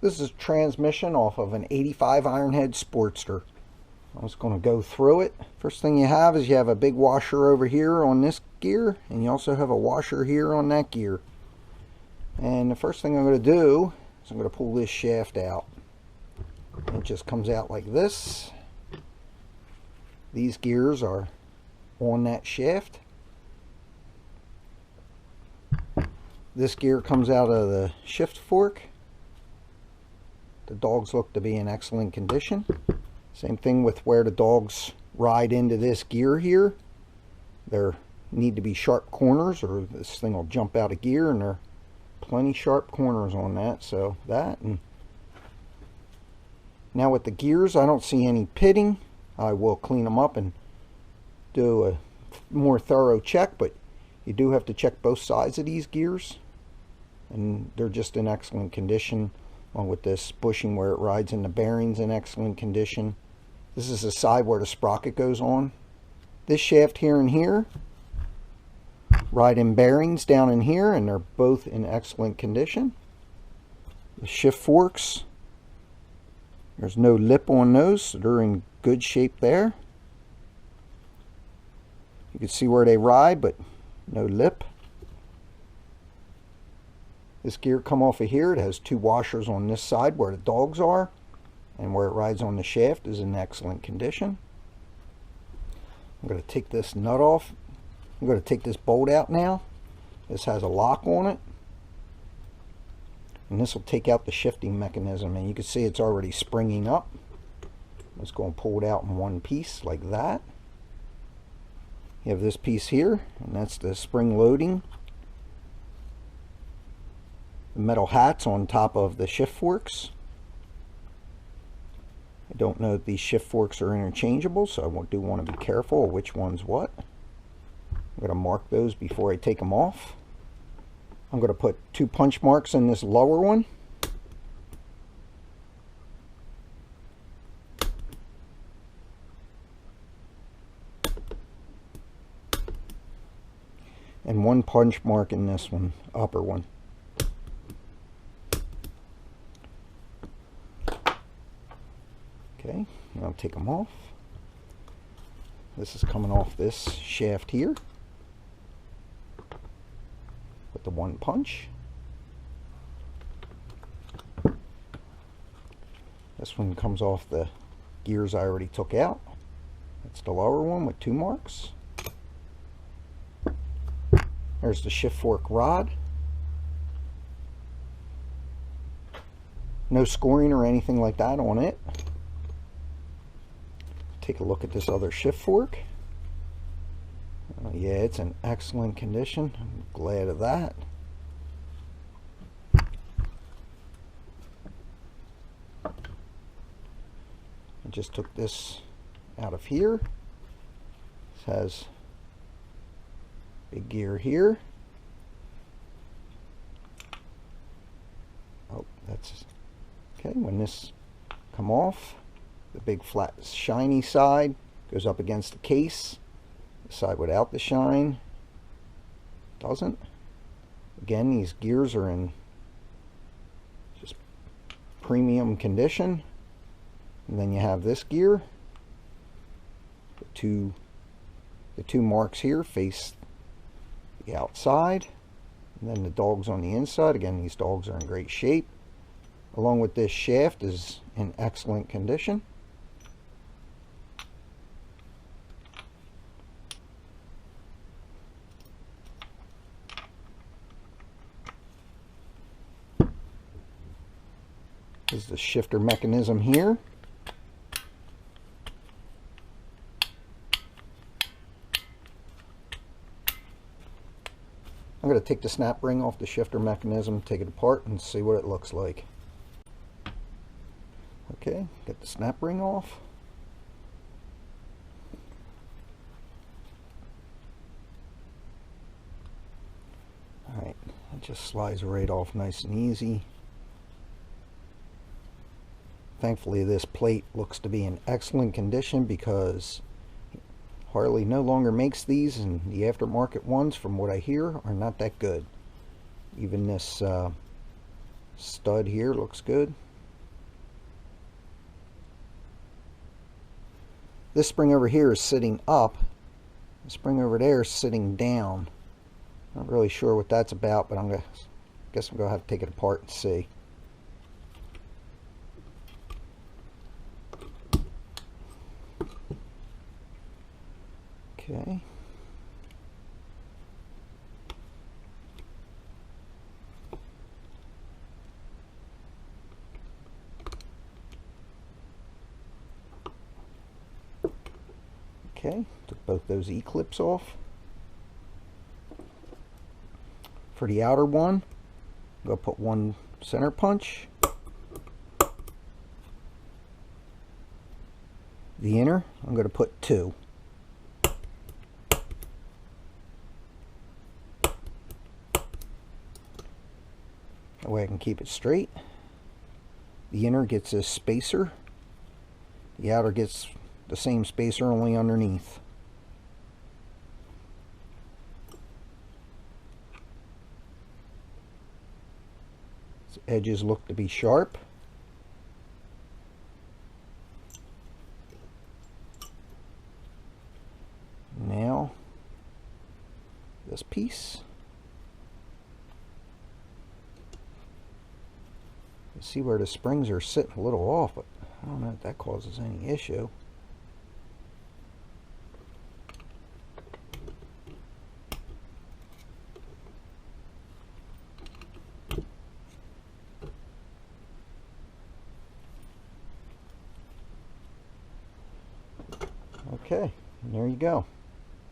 This is transmission off of an 85 Ironhead Sportster. I'm just going to go through it. First thing you have is you have a big washer over here on this gear, and you also have a washer here on that gear. And the first thing I'm going to do is I'm going to pull this shaft out. It just comes out like this. These gears are on that shaft. This gear comes out of the shift fork. The dogs look to be in excellent condition. Same thing with where the dogs ride into this gear here. There need to be sharp corners or this thing will jump out of gear, and there are plenty sharp corners on that. So that, and now with the gears, I don't see any pitting. I will clean them up and do a more thorough check, but you do have to check both sides of these gears, and they're just in excellent condition. Along with this bushing where it rides in the bearings in excellent condition. This is the side where the sprocket goes on. This shaft here and here ride in bearings down in here, and they're both in excellent condition. The shift forks, there's no lip on those, so they're in good shape there. You can see where they ride, but no lip. This gear come off of here. It has two washers on this side where the dogs are, and where it rides on the shaft is in excellent condition. I'm going to take this nut off. I'm going to take this bolt out now. This has a lock on it, and this will take out the shifting mechanism, and you can see it's already springing up. I'm just going to pull it out in one piece like that. You have this piece here, and that's the spring loading. The metal hats on top of the shift forks. I don't know if these shift forks are interchangeable, so I do want to be careful of which one's what. I'm going to mark those before I take them off. I'm going to put 2 punch marks in this lower one. And 1 punch mark in this one, upper one. Okay, now I'll take them off. This is coming off this shaft here with the 1 punch. This one comes off the gears I already took out. That's the lower one with 2 marks. There's the shift fork rod. No scoring or anything like that on it. Take a look at this other shift fork. Yeah, it's in excellent condition. I'm glad of that. I just took this out of here. This has big gear here. Oh, that's okay. When this come off, the big flat shiny side goes up against the case. The side without the shine doesn't. Again, these gears are in just premium condition. And then you have this gear. The two marks here face the outside, and then the dogs on the inside. Again, these dogs are in great shape. Along with this shaft is in excellent condition. This is the shifter mechanism here. I'm going to take the snap ring off the shifter mechanism, take it apart, and see what it looks like. Okay, get the snap ring off. Alright, it just slides right off nice and easy. Thankfully, this plate looks to be in excellent condition because Harley no longer makes these, and the aftermarket ones, from what I hear, are not that good. Even this stud here looks good. This spring over here is sitting up. The spring over there is sitting down. Not really sure what that's about, but guess I'm gonna have to take it apart and see. Okay. Okay, took both those E-clips off. For the outer one, I'm going to put one center punch. The inner, I'm going to put two. That way I can keep it straight. The inner gets a spacer. The outer gets the same spacer, only underneath. Its edges look to be sharp. Now, this piece. You see where the springs are sitting a little off, but I don't know if that causes any issue. Okay, and there you go.